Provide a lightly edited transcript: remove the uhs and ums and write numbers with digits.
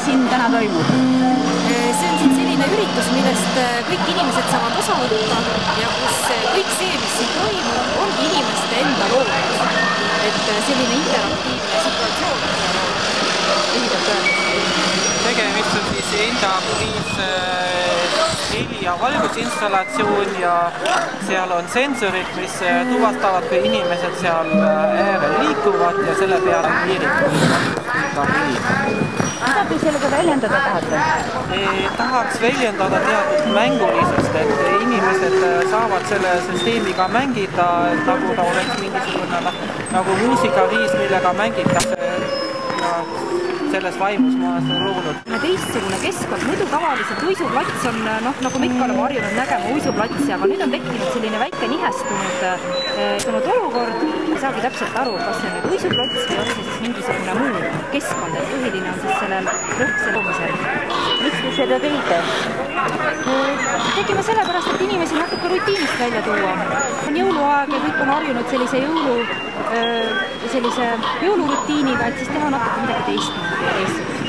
siin täna toimub? See on siin selline üritus, millest kõik inimesed saavad osa võtta ja kus kõik see, mis siin toimub, ongi inimeste enda loodud. Et selline interaktiivne situatsioon lühidalt öeldes. Tegemist on siis interaktiivse heli- ja valgusinstallatsioon ja seal on sensorid, mis tuvastavad, kui inimesed seal äärel liikuvad ja selle peale piiritud. Mida te sellega väljendada tahate? Tahaks väljendada teatud mängulisust, et inimesed saavad selle süsteemiga mängida, nagu ta oleks mingisugune nagu muusikaviis, millega mängitakse ja selles vaimus ma olen seda lugunud. Teistsugune keskkond, muidu tavaliselt uisuplats on, nagu me ikka oleme harjunud nägema uisuplatsi, aga nüüd on tekkinud selline väike nihestunud olukord. Ei saagi täpselt aru, kas see on nüüd uisuplats või on see siis mingisugune muu keskkond, et põhiline on siis sellel rõhkse loomisel. Miks te seda teete? Tegime sellepärast, et inimesi natuke rutiinist välja tuua. On jõuluaeg ja kõik on harjunud sellise jõulurutiiniga, et siis teha natuke midagi teistmoodi ja teistsugust.